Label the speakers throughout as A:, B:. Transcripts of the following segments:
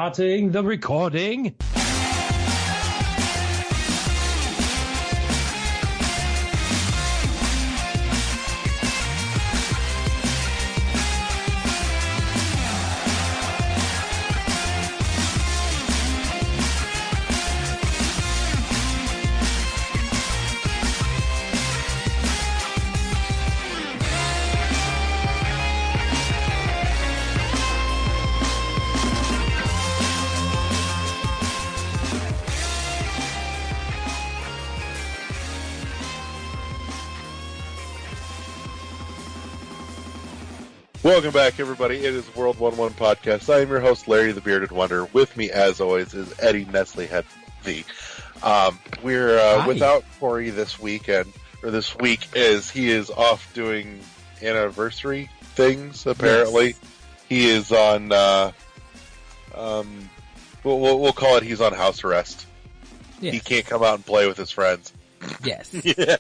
A: Starting the recording.
B: Welcome back, everybody. It is World 1-1 Podcast. I am your host, Larry the Bearded Wonder. With me, as always, is Eddie Nestle Headley. We're without Corey this weekend, or this week, as he is off doing anniversary things, apparently. Yes. He is on, we'll call it he's on house arrest. Yes. He can't come out and play with his friends.
C: Yes.
B: Yeah.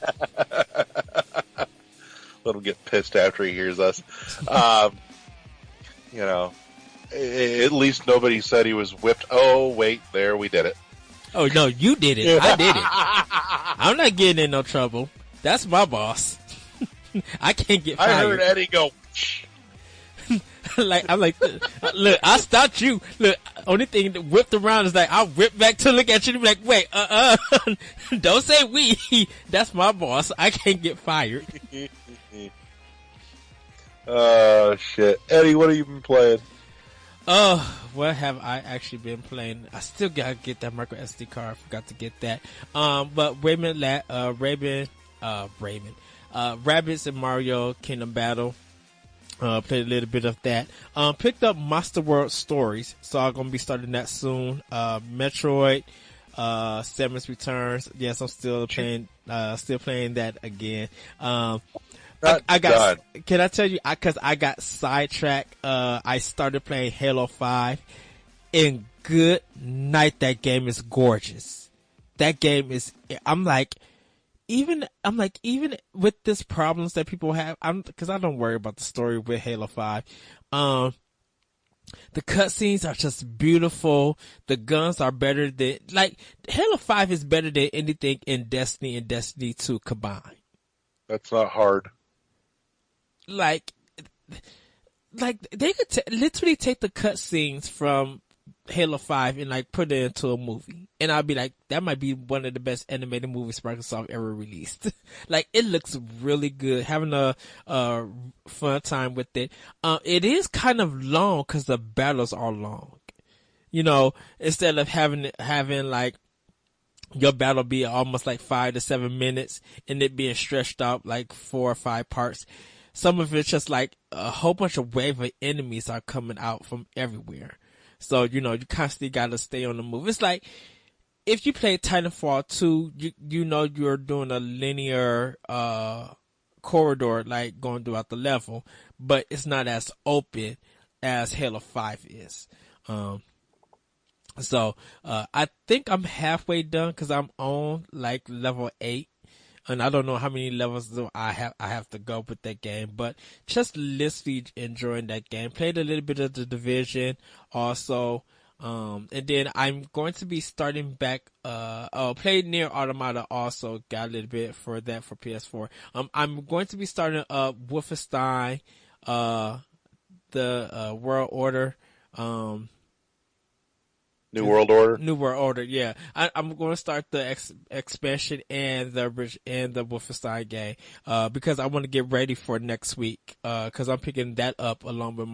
B: Let him get pissed after he hears us. You know, at least nobody said he was whipped. Oh, wait, there, we did it.
C: Oh, no, you did it. I did it. I'm not getting in no trouble. That's my boss. I can't get fired.
B: I heard Eddie go.
C: I'm like, look, I stopped you. Look, only thing that whipped around is like, I'll whip back to look at you and be like, wait, don't say we. That's my boss. I can't get fired.
B: Oh, shit. Eddie, what have you been playing?
C: What have I actually been playing? I still gotta get that micro SD card. I forgot to get that. But Rabbids and Mario Kingdom Battle. Played a little bit of that. Picked up Monster World Stories, so I'm gonna be starting that soon. Metroid, Samus Returns. Yes, I'm still playing that again. I got. Can I tell you? Because I got sidetracked. I started playing Halo 5, and good night, that game is gorgeous. That game is. I'm like, even with this problems that people have, because I don't worry about the story with Halo 5. The cutscenes are just beautiful. The guns are better than Halo 5 is better than anything in Destiny and Destiny 2 combined.
B: That's not hard.
C: Like they could literally take the cutscenes from Halo 5 and put it into a movie, and I'll be like, that might be one of the best animated movies Microsoft ever released. It looks really good. Having a fun time with it. It is kind of long because the battles are long. You know, instead of having your battle be almost 5 to 7 minutes and it being stretched out 4 or 5 parts. Some of it's just a whole bunch of wave of enemies are coming out from everywhere. So, you constantly gotta stay on the move. It's like, if you play Titanfall 2, you know you're doing a linear, corridor, going throughout the level, but it's not as open as Halo 5 is. So, I think I'm halfway done cause I'm on level 8. And I don't know how many levels I have to go with that game, but just literally enjoying that game. Played a little bit of The Division also, and then I'm going to be starting back, played Nier Automata also, got a little bit for that for PS4. I'm going to be starting Wolfenstein, the World Order,
B: New World Order?
C: New World Order, yeah. I'm going to start the expansion and the Wolfenstein game, because I want to get ready for next week, cause I'm picking that up along with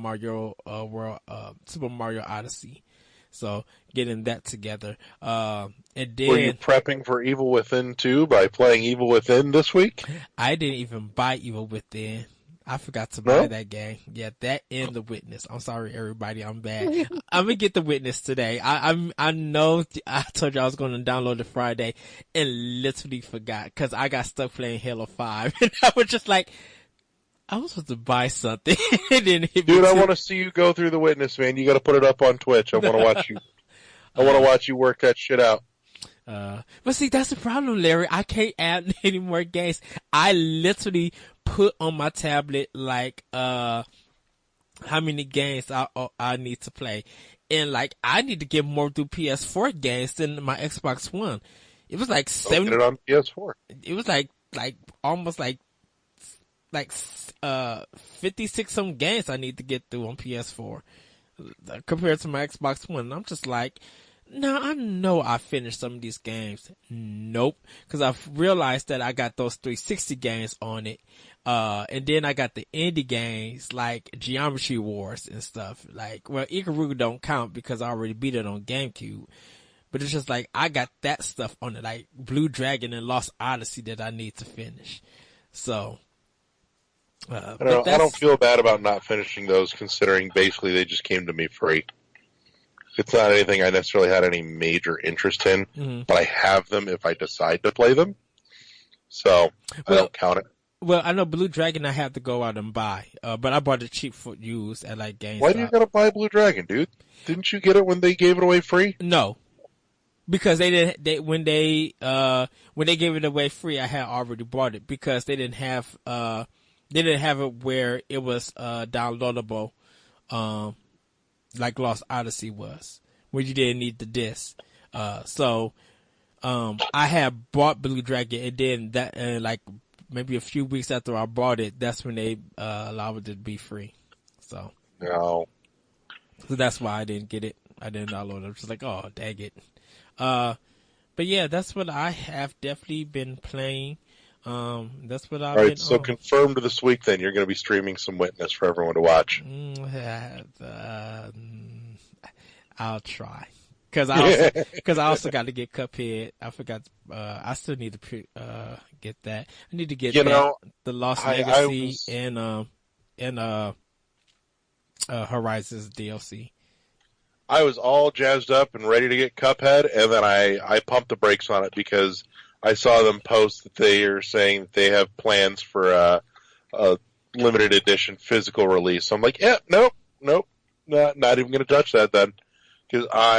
C: Super Mario Odyssey. So, getting that together. And then.
B: Were you prepping for Evil Within 2 by playing Evil Within this week?
C: I didn't even buy Evil Within. I forgot to buy that game. Yeah, that and The Witness. I'm sorry, everybody. I'm bad. I'm gonna get The Witness today. I know I told you I was gonna download it Friday and literally forgot because I got stuck playing Halo 5 and I was just like, I was supposed to buy something.
B: Dude, I want to see you go through The Witness, man. You got to put it up on Twitch. I want to watch you. I want to watch you work that shit out.
C: But see, that's the problem, Larry. I can't add any more games. I literally put on my tablet how many games I need to play, And like, I need to get more through PS4 games than my Xbox One. It was like 70.
B: Get it on PS4.
C: It was like almost like 56 some games I need to get through on PS4 compared to my Xbox One. And I'm just like, no, I know I finished some of these games. Nope. Cause I've realized that I got those 360 games on it. And then I got the indie games like Geometry Wars and stuff. Like, well, Ikaruga don't count because I already beat it on GameCube. But it's just like, I got that stuff on it, like Blue Dragon and Lost Odyssey that I need to finish. So,
B: I don't feel bad about not finishing those, considering basically they just came to me free. It's not anything I necessarily had any major interest in, but I have them if I decide to play them. So, I don't count it.
C: Well, I know Blue Dragon I have to go out and buy, but I bought it cheap for used at like GameStop.
B: Why do you gotta buy Blue Dragon, dude? Didn't you get it when they gave it away free?
C: No. Because when they gave it away free, I had already bought it because they didn't have it where it was downloadable, like Lost Odyssey was, where you didn't need the disc. So I had bought Blue Dragon, and then that like maybe a few weeks after I bought it, that's when they allowed it to be free. So that's why I didn't get it. I didn't download it. I was just like, oh, dang it. But yeah, that's what I have definitely been playing. That's what I've been. All right,
B: so confirmed this week then you're going to be streaming some Witness for everyone to watch.
C: I'll try. Cause I also got to get Cuphead. I forgot, I still need to, get that. I need to get the Lost Legacy and Horizons DLC.
B: I was all jazzed up and ready to get Cuphead, and then I pumped the brakes on it because I saw them post that they are saying that they have plans for a limited edition physical release. So I'm like, yeah, nope, not even going to touch that then, because I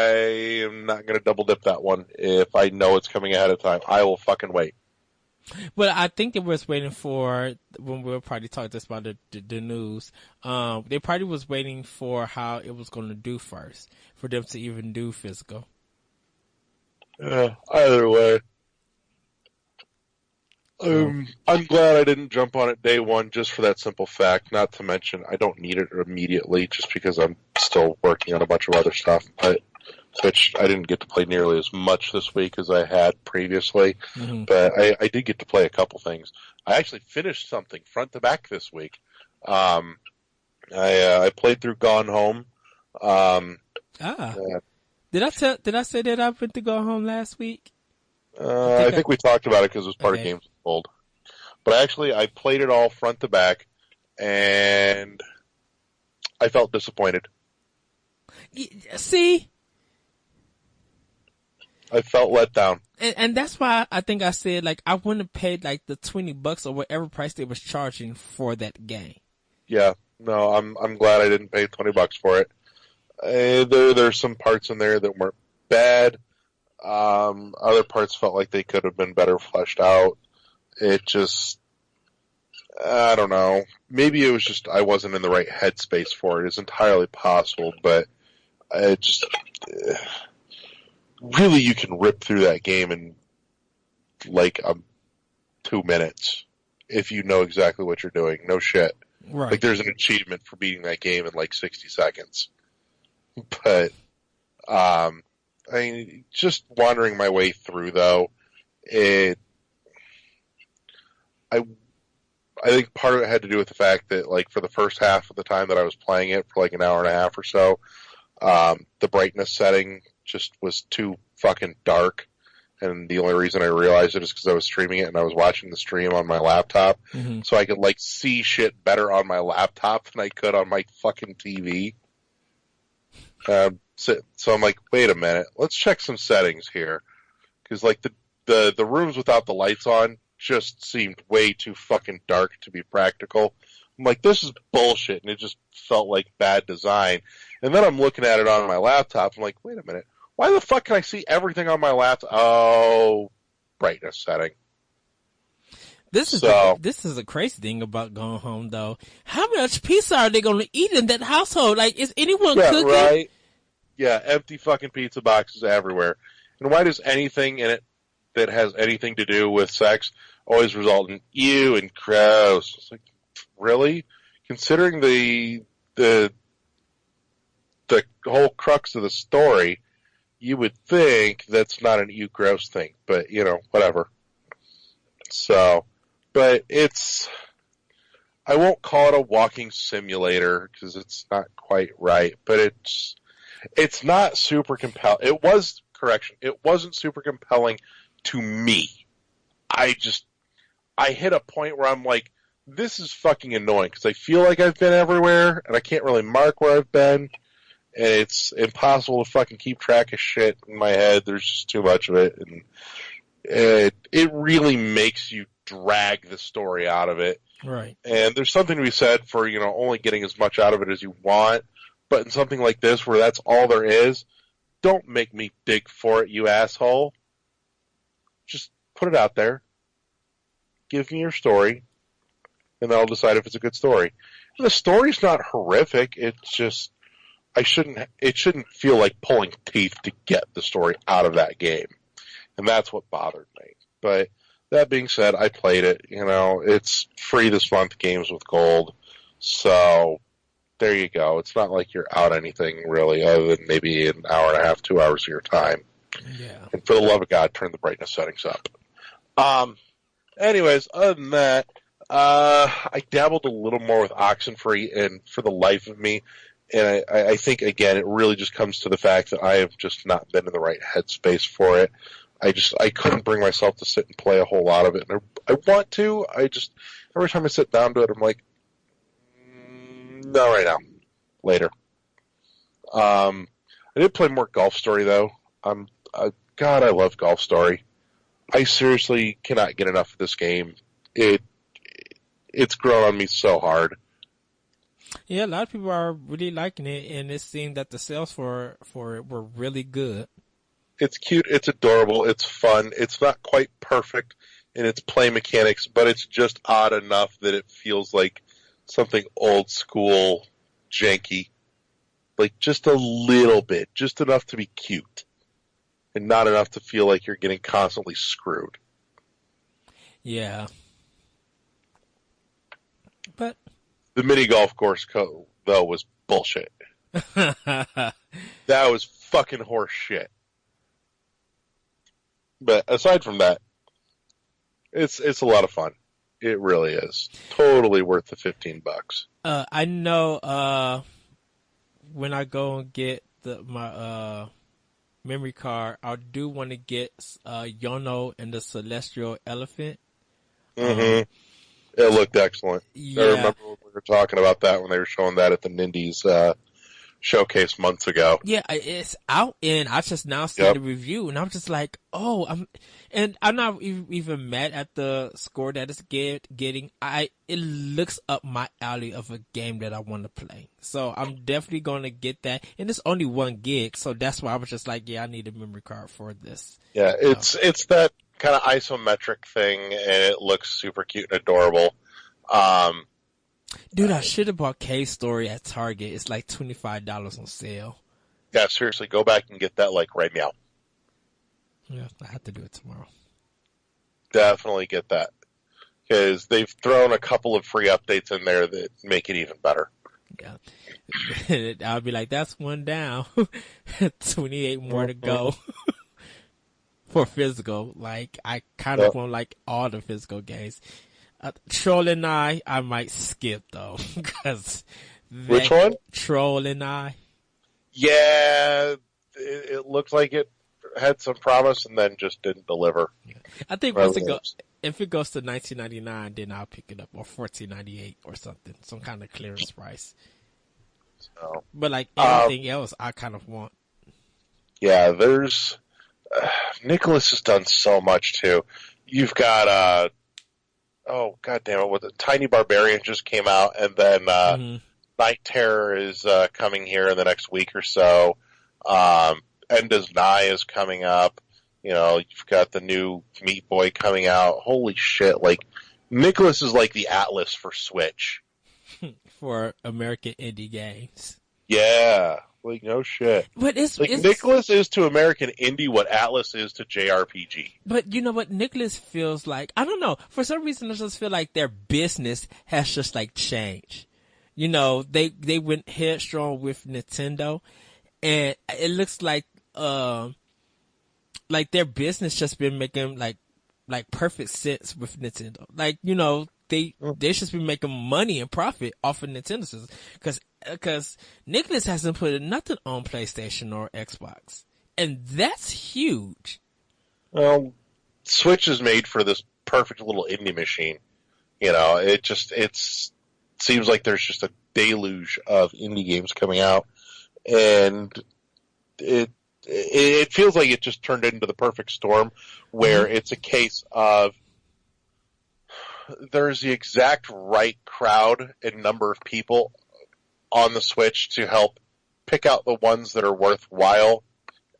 B: am not going to double dip that one if I know it's coming ahead of time. I will fucking wait.
C: Well, I think they was waiting for, when we were probably talking this about the news, they probably was waiting for how it was going to do first, for them to even do physical.
B: Either way. I'm glad I didn't jump on it day one just for that simple fact, not to mention I don't need it immediately just because I'm still working on a bunch of other stuff, which I didn't get to play nearly as much this week as I had previously, but I did get to play a couple things. I actually finished something front to back this week. I played through Gone Home.
C: Did I say that I went to Gone Home last week?
B: I think we talked about it because it was part of Games Unfold. But actually, I played it all front to back, and I felt disappointed.
C: See?
B: I felt let down.
C: And that's why I think I said, like, I wouldn't have paid, like, the $20 or whatever price they was charging for that game.
B: Yeah. No, I'm glad I didn't pay $20 for it. There's some parts in there that weren't bad. Other parts felt like they could have been better fleshed out. It just, I don't know. Maybe it was just I wasn't in the right headspace for it. It's entirely possible, but it just, really you can rip through that game in like 2 minutes if you know exactly what you're doing. No shit.
C: Right.
B: Like there's an achievement for beating that game in like 60 seconds. But, I mean, just wandering my way through though, I think part of it had to do with the fact that like for the first half of the time that I was playing it for like an hour and a half or so, the brightness setting just was too fucking dark. And the only reason I realized it is because I was streaming it and I was watching the stream on my laptop. So I could like see shit better on my laptop than I could on my fucking TV. So I'm like, wait a minute, let's check some settings here. Cause like the rooms without the lights on just seemed way too fucking dark to be practical. I'm like, this is bullshit, and it just felt like bad design. And then I'm looking at it on my laptop, I'm like, wait a minute, why the fuck can I see everything on my laptop? Oh, brightness setting.
C: This is a crazy thing about Going Home, though. How much pizza are they going to eat in that household? Like, is anyone cooking?
B: Right. Yeah, empty fucking pizza boxes everywhere. And why does anything in it that has anything to do with sex always result in ew and gross? It's like, really? Considering the whole crux of the story, you would think that's not an ew gross thing, but whatever. So, but I won't call it a walking simulator because it's not quite right, but it's not super compelling. It wasn't super compelling to me. I hit a point where I'm like, this is fucking annoying because I feel like I've been everywhere and I can't really mark where I've been. And it's impossible to fucking keep track of shit in my head. There's just too much of it. And it really makes you drag the story out of it.
C: Right.
B: And there's something to be said for, only getting as much out of it as you want. But in something like this where that's all there is, don't make me dig for it, you asshole. Just put it out there. Give me your story. And then I'll decide if it's a good story. And the story's not horrific. It's just, it shouldn't feel like pulling teeth to get the story out of that game. And that's what bothered me. But that being said, I played it. It's free this month, Games with Gold. So there you go. It's not like you're out anything really, other than maybe an hour and a half, 2 hours of your time.
C: Yeah.
B: And for the love of God, turn the brightness settings up. Anyways, other than that, I dabbled a little more with Oxenfree, and for the life of me, and I think, again, it really just comes to the fact that I have just not been in the right headspace for it. I couldn't bring myself to sit and play a whole lot of it. And I want to. Every time I sit down to it, I'm like, not right now. Later. I did play more Golf Story, though. God, I love Golf Story. I seriously cannot get enough of this game. It's grown on me so hard.
C: Yeah, a lot of people are really liking it, and it seemed that the sales for it were really good.
B: It's cute, it's adorable, it's fun. It's not quite perfect in its play mechanics, but it's just odd enough that it feels like something old school, janky. Like just a little bit, just enough to be cute. And not enough to feel like you're getting constantly screwed.
C: Yeah. But
B: the mini golf course, though, was bullshit. That was fucking horse shit. But aside from that, it's a lot of fun. It really is. Totally worth the $15.
C: I know when I go and get my memory card, I do want to get Yono and the Celestial Elephant.
B: Mm-hmm. It looked excellent.
C: Yeah.
B: I remember when we were talking about that when they were showing that at the Nindies showcase months ago.
C: Yeah, it's out, and I just now see the review, and I'm just like, oh, I'm not even mad at the score that it's getting. It looks up my alley of a game that I want to play, so I'm definitely going to get that. And it's only 1 gig, so that's why I was just like, yeah, I need a memory card for this.
B: Yeah, it's that kind of isometric thing, and it looks super cute and adorable.
C: Dude, I should have bought Cave Story at Target. It's like $25 on sale.
B: Yeah, seriously, go back and get that like right now.
C: Yeah, I have to do it tomorrow.
B: Definitely get that. Because they've thrown a couple of free updates in there that make it even better.
C: Yeah. I'll be like, that's one down. 28 more to go. For physical. Like, I kind of want like all the physical games. Troll and I might skip though. Cause
B: which one?
C: Troll and I.
B: Yeah, it looked like it had some promise and then just didn't deliver.
C: Yeah. I think if it goes to $19.99, then I'll pick it up, or $14.98 or something, some kind of clearance price.
B: So,
C: but like anything else, I kind of want.
B: Yeah, there's Nicholas has done so much too. You've got oh god damn it, the Tiny Barbarian just came out, and then Night Terror is coming here in the next week or so. Enda's Nye is coming up. You know, you've got the new Meat Boy coming out. Holy shit, like Nicholas is like the Atlas for Switch.
C: For American indie games.
B: Yeah. Like, no shit.
C: But it's
B: Nicholas is to American indie what Atlas is to JRPG.
C: But you know what? Nicholas feels like, I don't know. For some reason, I just feel like their business has just like changed. You know, they went headstrong with Nintendo, and it looks like their business just been making like perfect sense with Nintendo. Like, you know, they just been making money and profit off of Nintendo systems because Nicholas hasn't put nothing on PlayStation or Xbox, and that's huge.
B: Well, Switch is made for this perfect little indie machine. You know, it seems like there's just a deluge of indie games coming out, and it feels like it just turned into the perfect storm where it's a case of there's the exact right crowd and number of people on the Switch to help pick out the ones that are worthwhile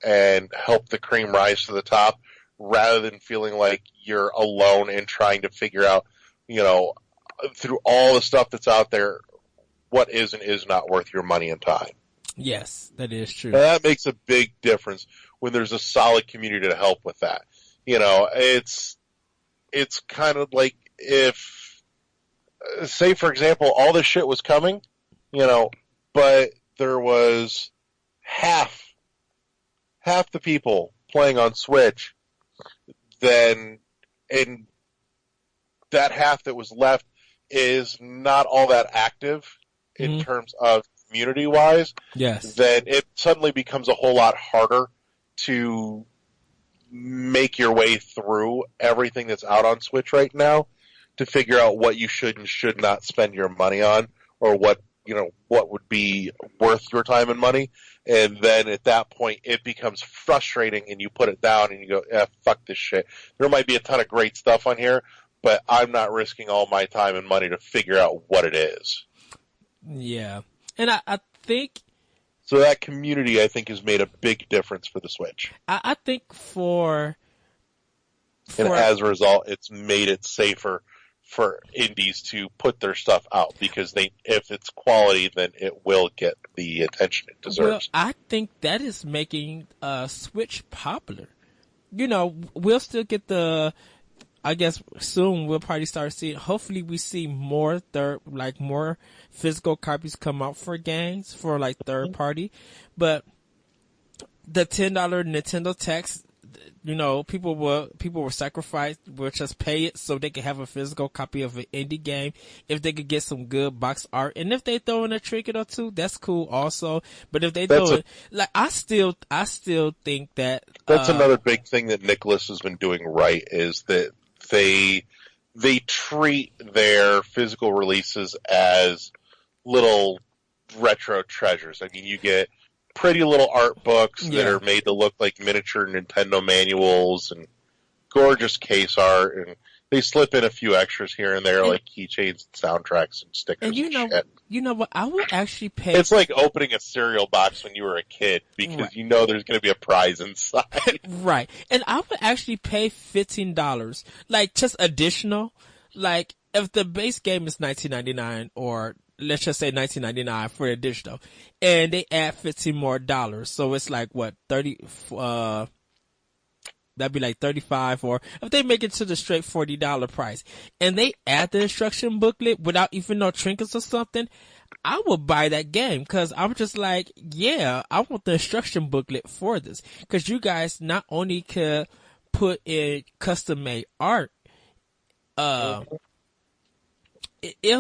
B: and help the cream rise to the top, rather than feeling like you're alone and trying to figure out, you know, through all the stuff that's out there, what is and is not worth your money and time.
C: Yes, that is true.
B: And that makes a big difference when there's a solid community to help with that. You know, it's kind of like if, say for example, all this shit was coming, you know, but there was half the people playing on Switch, then, and that half that was left is not all that active in terms of community-wise,
C: yes,
B: then it suddenly becomes a whole lot harder to make your way through everything that's out on Switch right now to figure out what you should and should not spend your money on, or what, you know, what would be worth your time and money. And then at that point, it becomes frustrating, and you put it down and you go, fuck this shit. There might be a ton of great stuff on here, but I'm not risking all my time and money to figure out what it is.
C: Yeah. And I think...
B: So that community, I think, has made a big difference for the Switch.
C: I think and
B: as a result, it's made it safer for indies to put their stuff out, because if it's quality, then it will get the attention it deserves.
C: Well, I think that is making Switch popular. You know, we'll still get I guess soon we'll probably start seeing, hopefully we see more more physical copies come out for games for like third party. But the $10 Nintendo tax, you know, people were sacrificed, will just pay it so they can have a physical copy of an indie game if they could get some good box art. And if they throw in a trinket or two, that's cool also. But if they I still think that
B: that's another big thing that Nicholas has been doing right, is that they treat their physical releases as little retro treasures. I mean, you get pretty little art books that are made to look like miniature Nintendo manuals and gorgeous case art, and they slip in a few extras here and there, like keychains and soundtracks and stickers and shit.
C: You know what? I would actually pay...
B: It's like opening a cereal box when you were a kid, because you know there's going to be a prize inside.
C: Right. And I would actually pay $15, like, just additional. Like, if the base game is $19.99, or let's just say $19.99 for the additional, and they add $15 more, so it's like, what, 30... that'd be like $35, or if they make it to the straight $40 price, and they add the instruction booklet without even no trinkets or something, I would buy that game, because I'm just like, yeah, I want the instruction booklet for this, because you guys not only could put in custom made art, it'll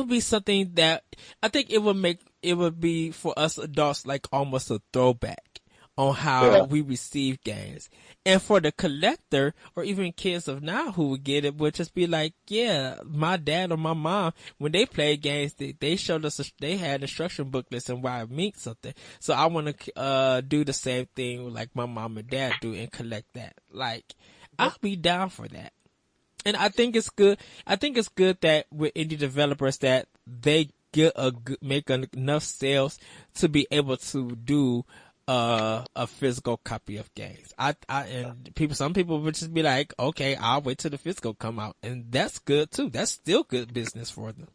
C: be something that I think it would be for us adults like almost a throwback on how we receive games. And for the collector, or even kids of now who would get it, would just be like, yeah, my dad or my mom, when they played games, they showed us, they had instruction booklets and why it means something. So I want to do the same thing like my mom and dad do and collect that. Like, I'll be down for that. And I think it's good. I think it's good that with indie developers that they make enough sales to be able to do a physical copy of games. Some people would just be like, okay, I'll wait till the physical come out, and that's good too. That's still good business for them.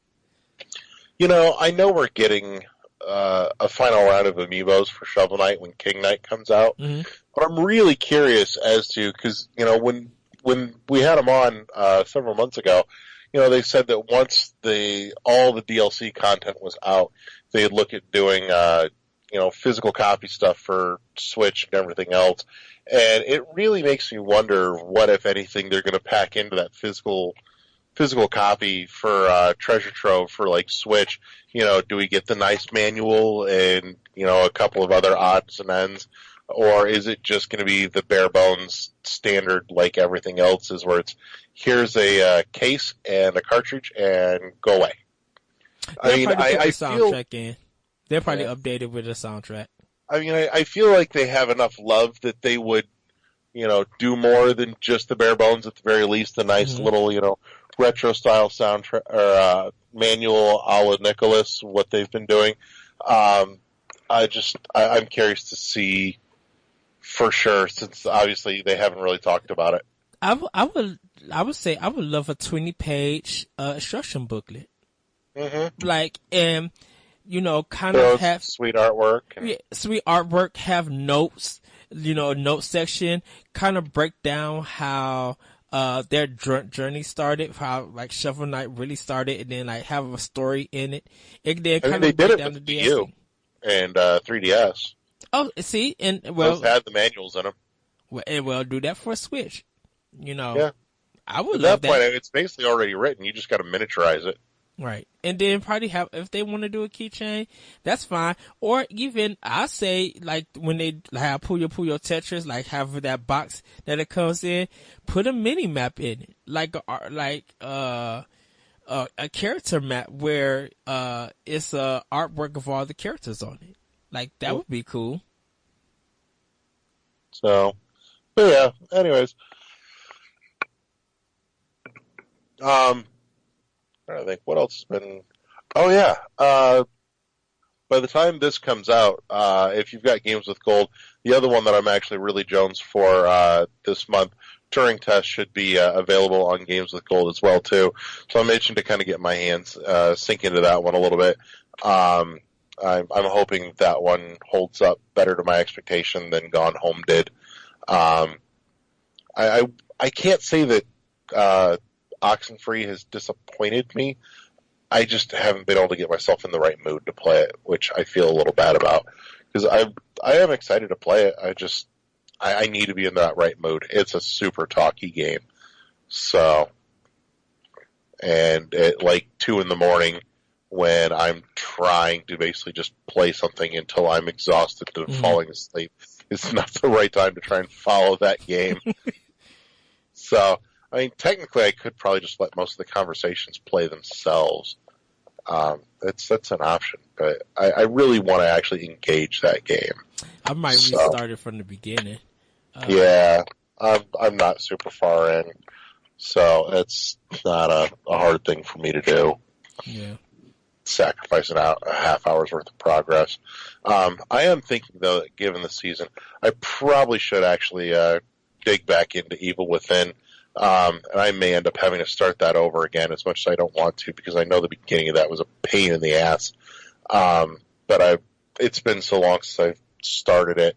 B: You know, I know we're getting a final round of amiibos for Shovel Knight when King Knight comes out.
C: Mm-hmm.
B: But I'm really curious as to, because, when we had them on several months ago, they said that once all the DLC content was out, they'd look at doing, physical copy stuff for Switch and everything else. And it really makes me wonder what, if anything, they're going to pack into that physical copy for Treasure Trove for like Switch. Do we get the nice manual and a couple of other odds and ends, or is it just going to be the bare bones standard like everything else is, where it's here's a case and a cartridge and go away?
C: I feel they're probably updated with the soundtrack.
B: I feel like they have enough love that they would, do more than just the bare bones. At the very least, a nice little, retro style soundtrack or manual a la Nicholas, what they've been doing. I'm curious to see for sure, since obviously they haven't really talked about it.
C: I would say I would love a 20-page instruction booklet.
B: Mm-hmm.
C: Like, and kind of have
B: sweet artwork.
C: Sweet artwork, have notes, note section, kind of break down how their journey started, how like Shovel Knight really started, and then like have a story in it. It then kind
B: they
C: of
B: did
C: break
B: it
C: down
B: with
C: the
B: Wii U and 3DS.
C: Oh, see, and
B: those had the manuals in them.
C: Well, do that for a Switch.
B: Yeah.
C: I would
B: At
C: love
B: that point, it's basically already written. You just got to miniaturize it.
C: Right. And then probably have, if they want to do a keychain, that's fine. Or even, I say, like, when they have Puyo Puyo Tetris, like, have that box that it comes in, put a mini map in it. Like a character map where, it's a artwork of all the characters on it. Like, that would be cool.
B: So, but yeah, anyways. I think what else has been. Oh yeah. By the time this comes out, if you've got Games with Gold, the other one that I'm actually really jones for this month, Turing Test, should be available on Games with Gold as well too. So I'm itching to kind of get my hands sink into that one a little bit. I'm hoping that one holds up better to my expectation than Gone Home did. I can't say that Oxenfree has disappointed me. I just haven't been able to get myself in the right mood to play it, which I feel a little bad about, because I am excited to play it. I need to be in that right mood. It's a super talky game. So, and at like 2 a.m, when I'm trying to basically just play something until I'm exhausted and falling asleep, it's not the right time to try and follow that game. So, technically I could probably just let most of the conversations play themselves. That's an option, but I really want to actually engage that game.
C: I might restart it from the beginning.
B: Yeah, I'm not super far in, so it's not a hard thing for me to do.
C: Yeah.
B: Sacrificing out a half hour's worth of progress. I am thinking, though, that given the season, I probably should actually dig back into Evil Within. And I may end up having to start that over again, as much as I don't want to, because I know the beginning of that was a pain in the ass. But it's been so long since I've started it.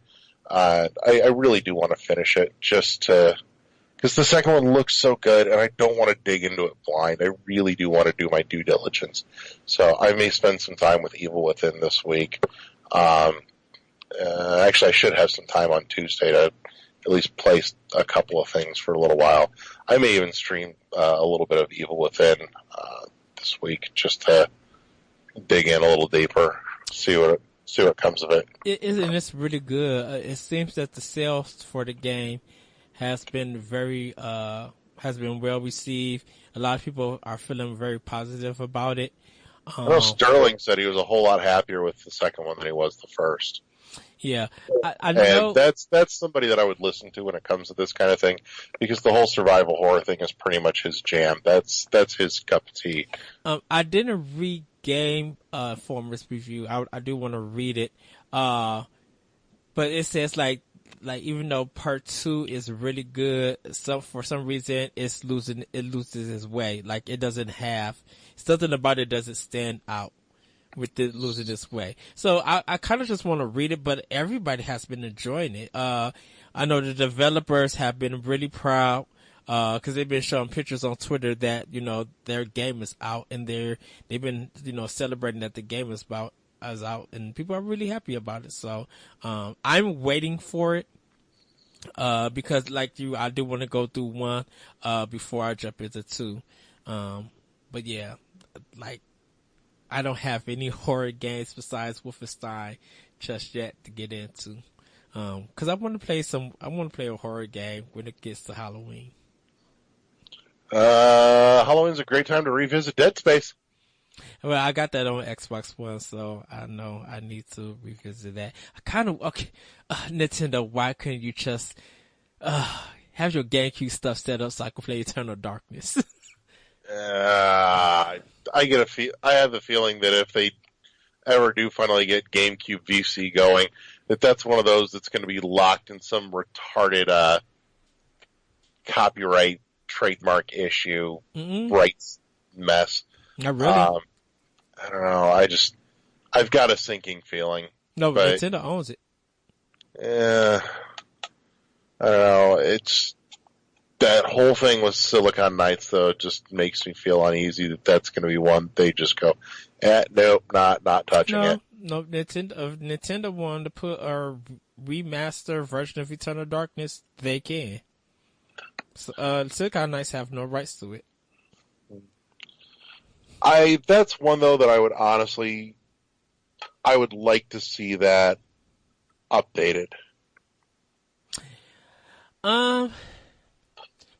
B: I really do want to finish it, because the second one looks so good, and I don't want to dig into it blind. I really do want to do my due diligence. So I may spend some time with Evil Within this week. Actually, I should have some time on Tuesday to at least play a couple of things for a little while. I may even stream a little bit of Evil Within this week, just to dig in a little deeper, see what comes of it.
C: It's really good. It seems that the sales for the game has been well received. A lot of people are feeling very positive about it.
B: I know Sterling said he was a whole lot happier with the second one than he was the first.
C: Yeah, I know.
B: And that's somebody that I would listen to when it comes to this kind of thing, because the whole survival horror thing is pretty much his jam. That's his cup of tea.
C: I didn't read Game Informer's review. I do want to read it. But it says like even though part 2 is really good, for some reason it loses its way. Like it doesn't have something about it doesn't stand out. with it losing this way. So I kind of just want to read it, but everybody has been enjoying it. I know the developers have been really proud, cause they've been showing pictures on Twitter that, their game is out, and they've been, celebrating that the game is out, and people are really happy about it. So, I'm waiting for it, because like you, I do want to go through 1, before I jump into 2. But yeah, like, I don't have any horror games besides Wolfenstein just yet to get into. Cause I want to play a horror game when it gets to Halloween.
B: Halloween's a great time to revisit Dead Space.
C: Well, I got that on Xbox One, so I know I need to revisit that. Nintendo, why couldn't you just, have your GameCube stuff set up so I can play Eternal Darkness?
B: I have the feeling that if they ever do finally get GameCube VC going, that's one of those that's going to be locked in some retarded copyright trademark issue rights mess.
C: Not really.
B: I don't know. I've got a sinking feeling.
C: No, but Nintendo owns it.
B: I don't know. It's that whole thing with Silicon Knights, though. It just makes me feel uneasy that that's going to be one they just go, nope, not touching it.
C: No, Nintendo wanted to put a remaster version of Eternal Darkness. They can. So, Silicon Knights have no rights to it.
B: That's one though that I would like to see that updated.
C: But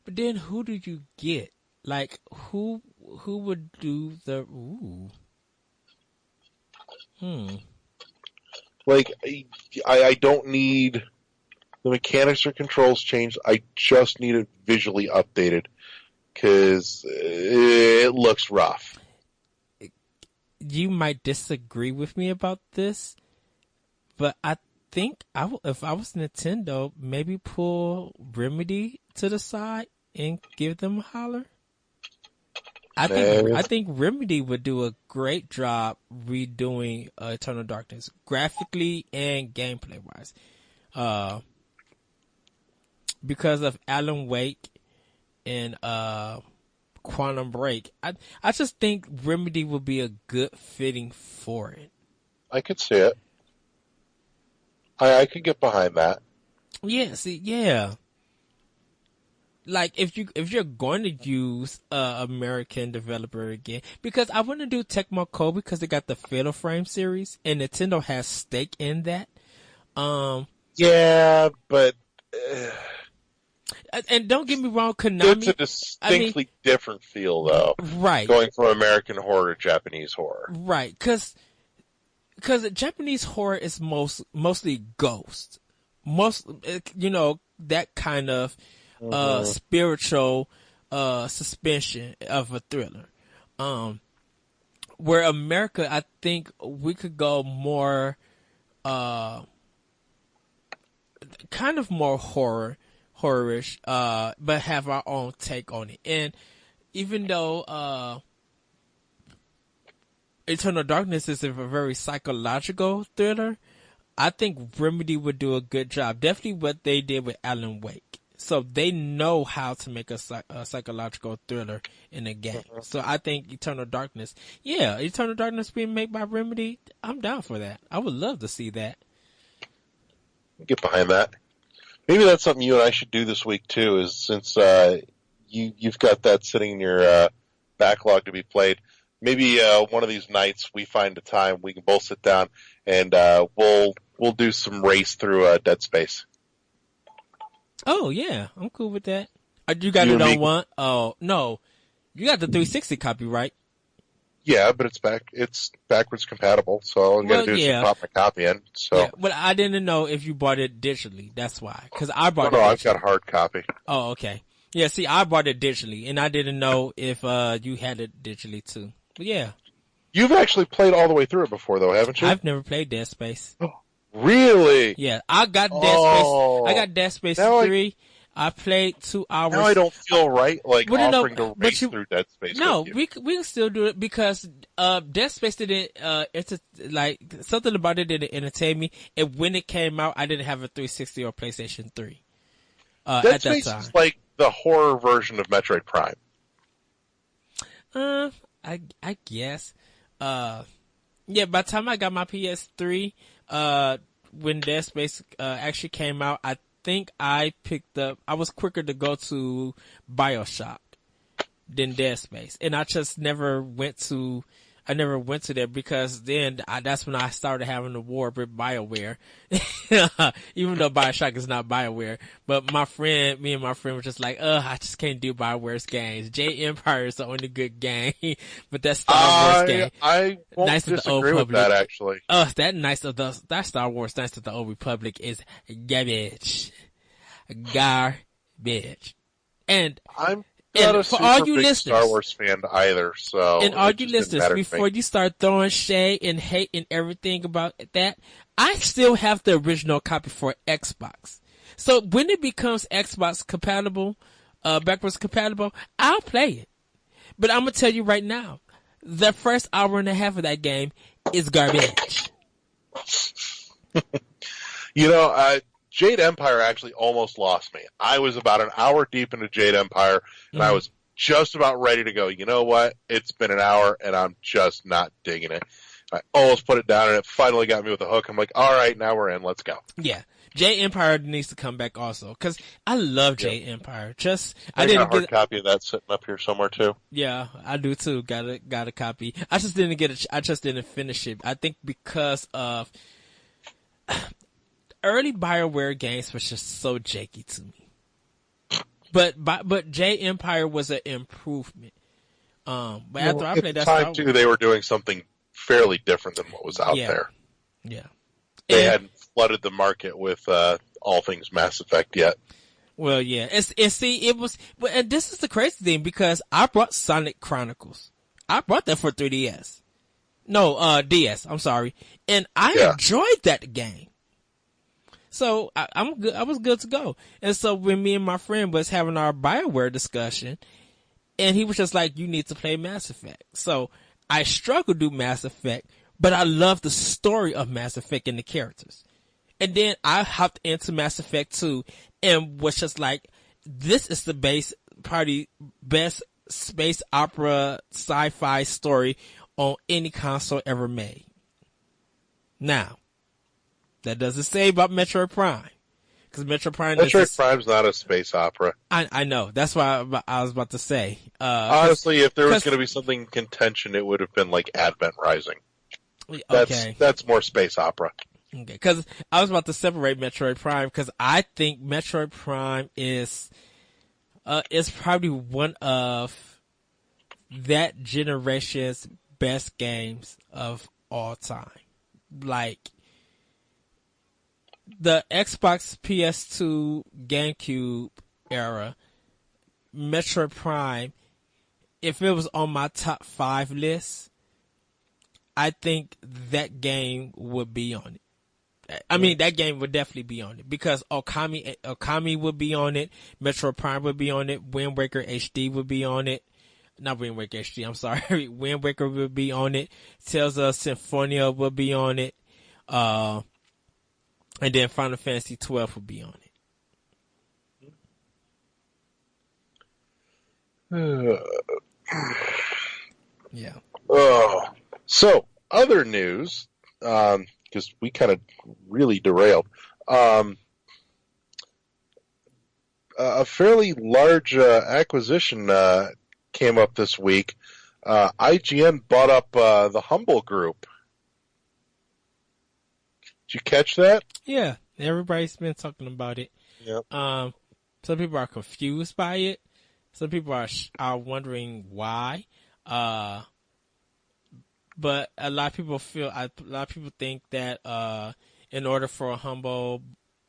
C: then who do you get? Like, who would do the,
B: Like, I don't need the mechanics or controls changed. I just need it visually updated because it looks rough.
C: You might disagree with me about this, but I think if I was Nintendo, maybe pull Remedy to the side and give them a holler. I think Remedy would do a great job redoing Eternal Darkness graphically and gameplay wise, because of Alan Wake and Quantum Break. I just think Remedy would be a good fitting for it.
B: I could see it. I could get behind that.
C: Yeah. Like if you're going to use American developer again, because I want to do Tecmo Koei because they got the Fatal Frame series and Nintendo has stake in that.
B: Yeah, but
C: and don't get me wrong, Konami.
B: It's a distinctly different feel, though.
C: Right.
B: Going from American horror to Japanese horror.
C: Right, because Japanese horror is mostly ghost, that kind of spiritual suspension of a thriller. Where America, I think we could go more, kind of more horrorish, but have our own take on it. And even though Eternal Darkness is a very psychological thriller, I think Remedy would do a good job. Definitely what they did with Alan Wake. So they know how to make a psychological thriller in a game. So I think Eternal Darkness being made by Remedy, I'm down for that. I would love to see that.
B: Get behind that. Maybe that's something you and I should do this week too, is since you've got that sitting in your backlog to be played. Maybe one of these nights we find a time we can both sit down and we'll do some race through Dead Space.
C: Oh yeah, I'm cool with that. You got it on one? Oh no, you got the 360 copy, right?
B: Yeah, but it's backwards compatible, so all you gotta do is just pop my copy in. So,
C: yeah, but I didn't know if you bought it digitally. That's why, because I bought it.
B: No, I've got a hard copy.
C: Oh, okay. Yeah, see, I bought it digitally, and I didn't know if you had it digitally too. But yeah,
B: you've actually played all the way through it before, though, haven't you?
C: I've never played Dead Space.
B: Really?
C: Yeah, I got Dead Space. I got Dead Space 3. I played 2 hours.
B: Now I don't feel right, like,
C: Well, no,
B: offering to
C: but
B: race
C: you-
B: through Dead Space
C: No,
B: with you.
C: we can still do it because Dead Space didn't like something about it didn't entertain me. And when it came out, I didn't have a 360 or PlayStation 3
B: Dead
C: at that
B: Space
C: time.
B: is like the horror version of Metroid Prime.
C: I guess. Yeah, by the time I got my PS3, when Dead Space actually came out, I think I was quicker to go to BioShock than Dead Space. And I just never went to there because then that's when I started having the war with BioWare. Even though BioShock is not BioWare. But me and my friend were just like, I just can't do BioWare's games. J Empire is the only good game. But that's Star Wars game.
B: I won't
C: Knights of the Old
B: disagree with
C: Republic.
B: that, actually.
C: That Star Wars Knights of the Old Republic is garbage. Garbage. And
B: I'm not a
C: for
B: super
C: all you
B: big
C: listeners,
B: Star Wars fan either, so
C: and all
B: it
C: you
B: just didn't
C: listeners,
B: matter to me.
C: before you start throwing shade and hate and everything about that, I still have the original copy for Xbox. So when it becomes Xbox compatible, backwards compatible, I'll play it. But I'm gonna tell you right now, the first hour and a half of that game is garbage.
B: You know, Jade Empire actually almost lost me. I was about an hour deep into Jade Empire, and I was just about ready to go, you know what? It's been an hour, and I'm just not digging it. I almost put it down, and it finally got me with a hook. I'm like, all right, now we're in. Let's go.
C: Yeah. J Empire needs to come back also, because I love J Empire.
B: I got a hard copy of that sitting up here somewhere, too.
C: Yeah, I do too. Got a copy. I just didn't finish it. I think because of early BioWare games was just so janky to me. But J Empire was an improvement. But after I played that
B: time too, they were doing something fairly different than what was out there.
C: Yeah.
B: They hadn't flooded the market with all things Mass Effect yet.
C: Well, yeah. And this is the crazy thing because I brought Sonic Chronicles. I brought that for 3DS. No, DS. I'm sorry. And I enjoyed that game. So I'm good. I was good to go. And so when me and my friend was having our BioWare discussion, and he was just like, "You need to play Mass Effect." So I struggled to do Mass Effect, but I love the story of Mass Effect and the characters. And then I hopped into Mass Effect 2 and was just like, "This is the best space opera sci-fi story on any console ever made." Now, that doesn't say about Metroid Prime. Because Metroid
B: Prime's not a space opera.
C: I know. That's why I was about to say.
B: Honestly, if there was going to be something in contention, it would have been like Advent Rising. That's more space opera.
C: Okay, because I was about to separate Metroid Prime because I think Metroid Prime is probably one of that generation's best games of all time. Like, the Xbox, PS2, GameCube era, Metroid Prime, if it was on my top 5 list, I think that game would be on it. I mean, that game would definitely be on it because Okami would be on it, Metroid Prime would be on it, Wind Waker HD would be on it. Not Wind Waker HD, I'm sorry. Wind Waker would be on it. Tales of Symphonia would be on it. And then Final Fantasy 12 will be on it. Yeah.
B: So, other news, because we kind of really derailed. A fairly large acquisition came up this week. IGN bought up the Humble Group. Did you catch that?
C: Yeah, everybody's been talking about it.
B: Yep.
C: Some people are confused by it. Some people are wondering why. But a lot of people think that in order for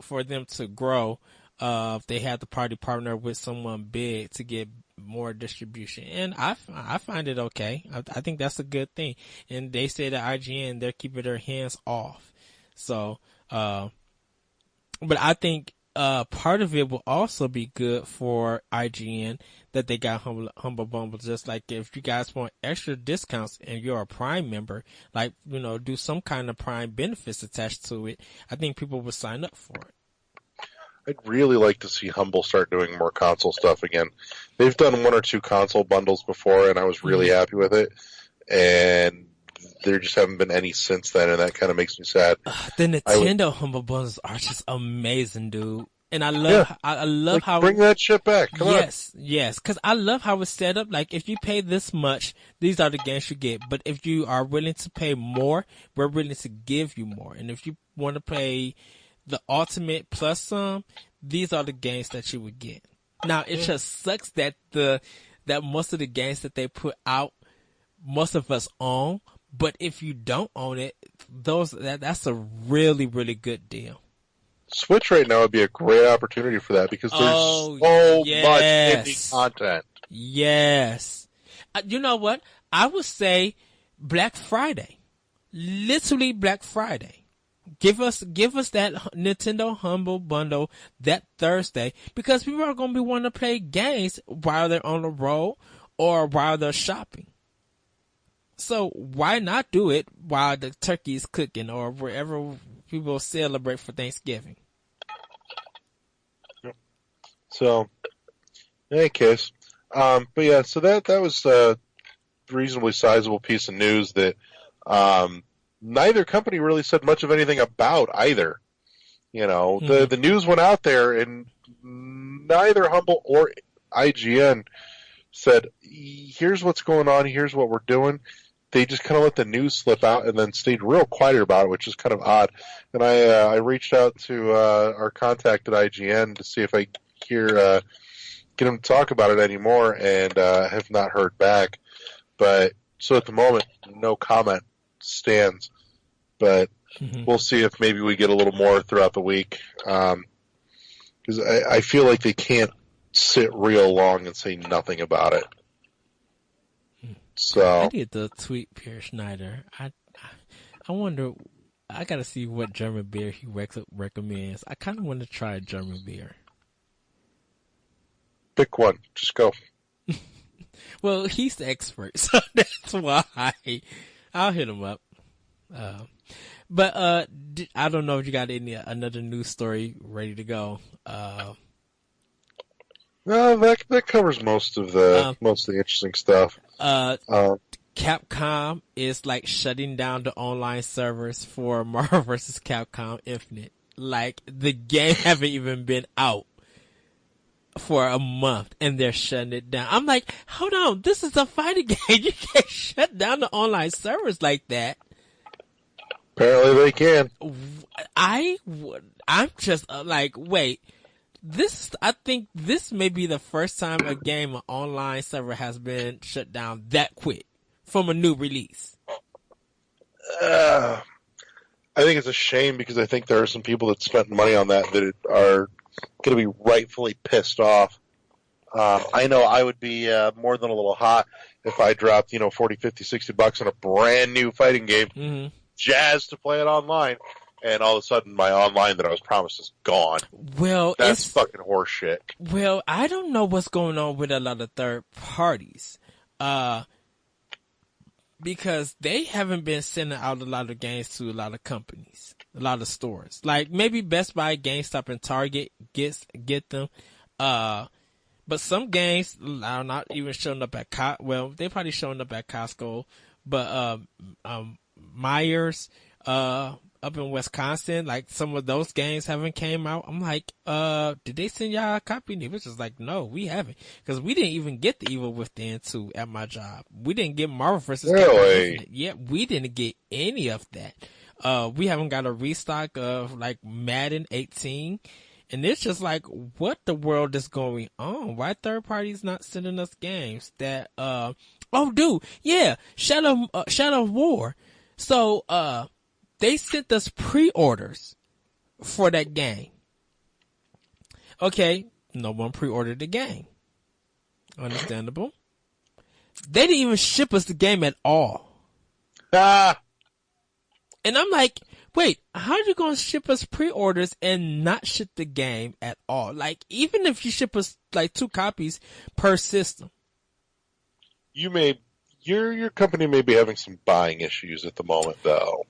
C: for them to grow, they had to partner with someone big to get more distribution. And I find it okay. I think that's a good thing. And they say that IGN, they're keeping their hands off. So, but I think part of it will also be good for IGN that they got Humble Bundle. Just like if you guys want extra discounts and you're a Prime member, like, do some kind of Prime benefits attached to it, I think people would sign up for it.
B: I'd really like to see Humble start doing more console stuff again. They've done 1 or 2 console bundles before, and I was really happy with it. And there just haven't been any since then, and that kind of makes me sad.
C: The Nintendo Humble Bundles are just amazing, dude. And I love how
B: bring that shit back. Come on.
C: Yes, because I love how it's set up. Like, if you pay this much, these are the games you get. But if you are willing to pay more, we're willing to give you more. And if you want to pay the ultimate plus some, these are the games that you would get. Now, it just sucks that that most of the games that they put out, most of us own. But if you don't own it, that's a really, really good deal.
B: Switch right now would be a great opportunity for that because there's so much indie content.
C: Yes. You know what? I would say Black Friday. Literally Black Friday. Give us that Nintendo Humble Bundle that Thursday, because people are going to be wanting to play games while they're on the road or while they're shopping. So why not do it while the turkey is cooking or wherever people celebrate for Thanksgiving?
B: So, in any case, but yeah, so that was a reasonably sizable piece of news that neither company really said much of anything about either. The news went out there, and neither Humble or IGN said, here's what's going on, here's what we're doing. They just kind of let the news slip out and then stayed real quiet about it, which is kind of odd. And I reached out to our contact at IGN to see if I get them to talk about it anymore, and have not heard back. But so at the moment, no comment stands. But we'll see if maybe we get a little more throughout the week. Because I feel like they can't sit real long and say nothing about it. So
C: I need to tweet Pierre Schneider. I wonder. I gotta see what German beer he recommends. I kind of want to try a German beer.
B: Pick one. Just go.
C: Well, he's the expert, so that's why I'll hit him up. But I don't know if you got another news story ready to go.
B: No, that covers most of the interesting stuff.
C: Capcom is like shutting down the online servers for Marvel vs. Capcom Infinite. Like, the game haven't even been out for a month and they're shutting it down. I'm like, hold on, this is a fighting game. You can't shut down the online servers like that.
B: Apparently they can.
C: I'm just like, wait. I think this may be the first time a game, an online server, has been shut down that quick from a new release.
B: I think it's a shame because I think there are some people that spent money on that are going to be rightfully pissed off. I know I would be more than a little hot if I dropped, $40, $50, $60 on a brand new fighting game, jazzed to play it online. And all of a sudden, my online that I was promised is gone.
C: Well,
B: that's fucking horseshit.
C: Well, I don't know what's going on with a lot of third parties, because they haven't been sending out a lot of games to a lot of companies, a lot of stores. Like maybe Best Buy, GameStop, and Target get them. But some games are not even showing up at they're probably showing up at Costco, but Myers, up in Wisconsin, like some of those games haven't came out. I'm like, did they send y'all a copy? And it was just like, no, we haven't. Because we didn't even get the Evil Within 2 at my job. We didn't get Marvel vs.
B: Really?
C: Capcom. Yeah, we didn't get any of that. We haven't got a restock of like Madden 18. And it's just like, what the world is going on? Why third parties not sending us games that, Shadow of War. So, they sent us pre-orders for that game. Okay, no one pre-ordered the game. Understandable. They didn't even ship us the game at all. And I'm like, wait, how are you going to ship us pre-orders and not ship the game at all? Like, even if you ship us like 2 copies per system.
B: Your company may be having some buying issues at the moment, though.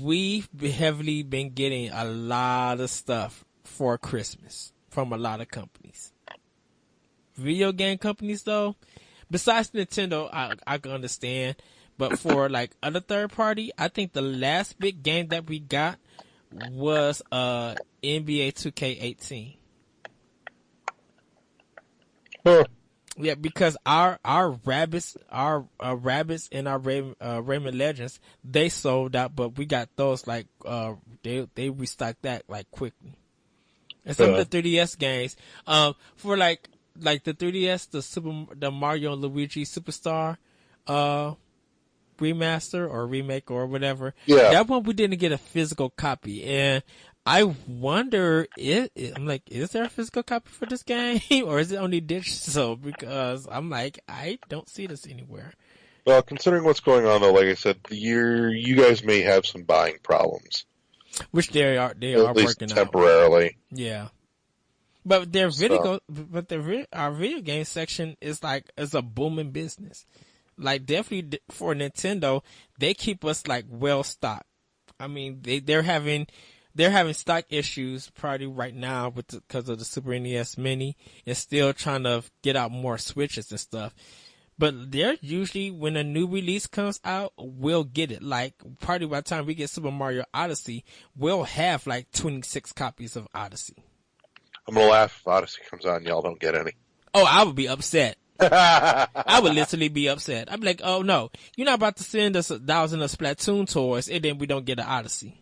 C: We've heavily been getting a lot of stuff for Christmas from a lot of companies. Video game companies, though, besides Nintendo, I can understand. But for like other third party, I think the last big game that we got was NBA 2K18.
B: Huh.
C: Yeah, because our rabbits and our Rayman Legends, they sold out, but we got those like they restocked that like quickly. And some of the 3DS games, for like the 3DS, the Mario and Luigi Superstar remaster or remake or whatever.
B: Yeah.
C: That one we didn't get a physical copy, and I wonder I'm like, is there a physical copy for this game or is it only digital? Because I'm like, I don't see this anywhere.
B: Well, considering what's going on, though, like I said, you guys may have some buying problems,
C: which they are
B: at least
C: working
B: temporarily.
C: out. Yeah. But our video game section is a booming business. Like, definitely for Nintendo, they keep us like well stocked. I mean, they're having stock issues probably right now because of the Super NES Mini, and still trying to get out more Switches and stuff. But they're usually, when a new release comes out, we'll get it. Like, probably by the time we get Super Mario Odyssey, we'll have like 26 copies of Odyssey.
B: I'm gonna laugh if Odyssey comes out and y'all don't get any.
C: Oh, I would be upset. I would literally be upset. I'd be like, oh no, you're not about to send us 1,000 of Splatoon toys and then we don't get an Odyssey.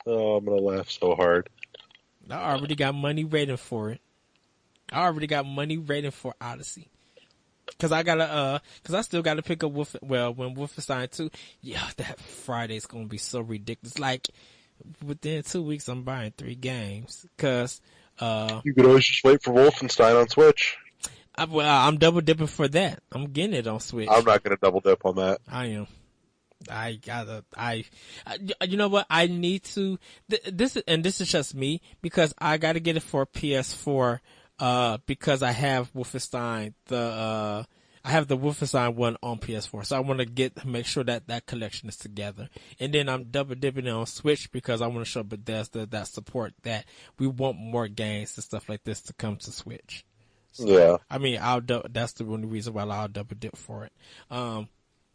B: Oh, I'm gonna laugh so hard.
C: I already got money waiting for it. I already got money waiting for Odyssey. Cause I still gotta pick up when Wolfenstein 2, yeah, that Friday's gonna be so ridiculous. Like, within 2 weeks, I'm buying 3 games. Cause,
B: you could always just wait for Wolfenstein on Switch.
C: I'm double dipping for that. I'm getting it on Switch.
B: I'm not gonna double dip on that.
C: I am. You know what? I need to, this is just me, because I gotta get it for PS4, because I have Wolfenstein, I have the Wolfenstein 1 on PS4, so I want to make sure that collection is together. And then I'm double dipping it on Switch because I want to show Bethesda that support that we want more games and stuff like this to come to Switch. So,
B: yeah.
C: I mean, that's the only reason why I'll double dip for it.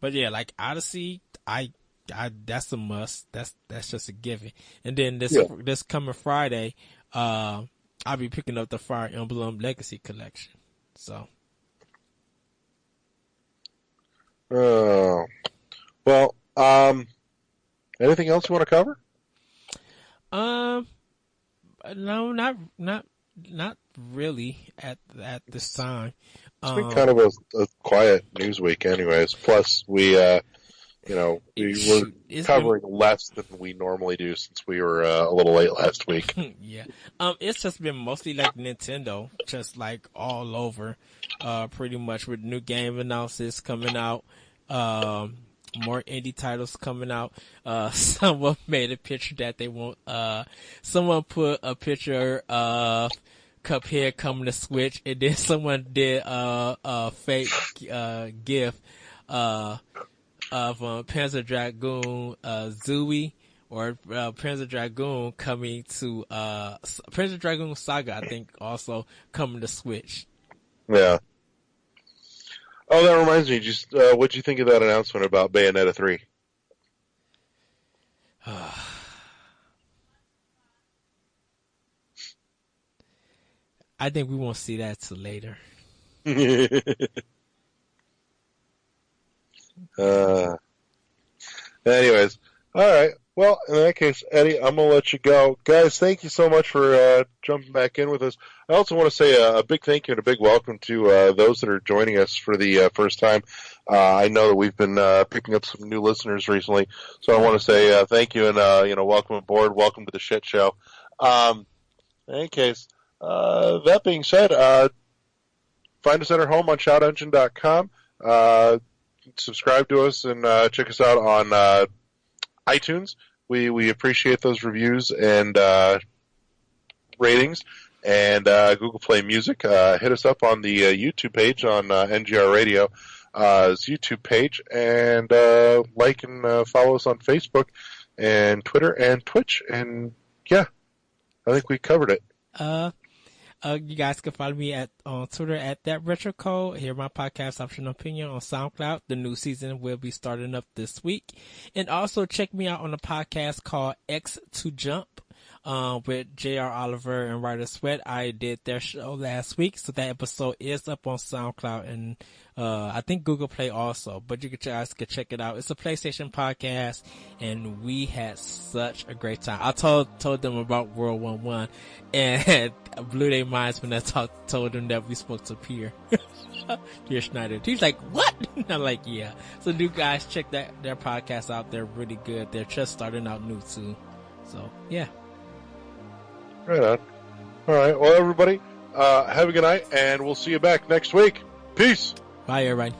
C: But yeah, like Odyssey, that's a must. That's just a given. And then this coming Friday, I'll be picking up the Fire Emblem Legacy Collection. So.
B: Oh. Well, anything else you want to cover?
C: No, not really at this time.
B: It's been kind of a quiet news week anyways. Plus, we were covering less than we normally do since we were a little late last week.
C: Yeah. It's just been mostly like Nintendo, just like all over, pretty much, with new game announcements coming out, more indie titles coming out. Someone made a picture that they want, someone put a picture of Cuphead coming to Switch, and then someone did a fake GIF of Panzer Dragoon Zooey, or Panzer Dragoon coming to Panzer Dragoon Saga, I think, also coming to Switch.
B: Yeah. Oh, that reminds me. Just what'd you think of that announcement about Bayonetta 3?
C: I think we won't see that till later.
B: Anyways, all right. Well, in that case, Eddie, I'm going to let you go. Guys, thank you so much for jumping back in with us. I also want to say a big thank you and a big welcome to those that are joining us for the first time. I know that we've been picking up some new listeners recently, so I want to say thank you and welcome aboard. Welcome to the shit show. In any case, that being said, find us at our home on shoutengine.com. subscribe to us and check us out on iTunes. We appreciate those reviews and ratings. And Google Play Music. Hit us up on the YouTube page on NGR Radio's YouTube page, and like and follow us on Facebook and Twitter and Twitch. And yeah, I think we covered it.
C: You guys can follow me on Twitter at ThatRetroCode. Hear my podcast, Optional Opinion, on SoundCloud. The new season will be starting up this week. And also check me out on a podcast called X2Jump. With J.R. Oliver and Ryder Sweat. I did their show last week, so that episode is up on SoundCloud and I think Google Play also. But you guys can check it out. It's a PlayStation podcast, and we had such a great time. I told them about World 1-1, and blew their minds when I told them that we spoke to Pierre Schneider. He's like, "What?" I'm like, "Yeah." So you guys check their podcast out. They're really good. They're just starting out new too. So yeah.
B: Right on. All right. Well, everybody, have a good night, and we'll see you back next week. Peace.
C: Bye, everybody.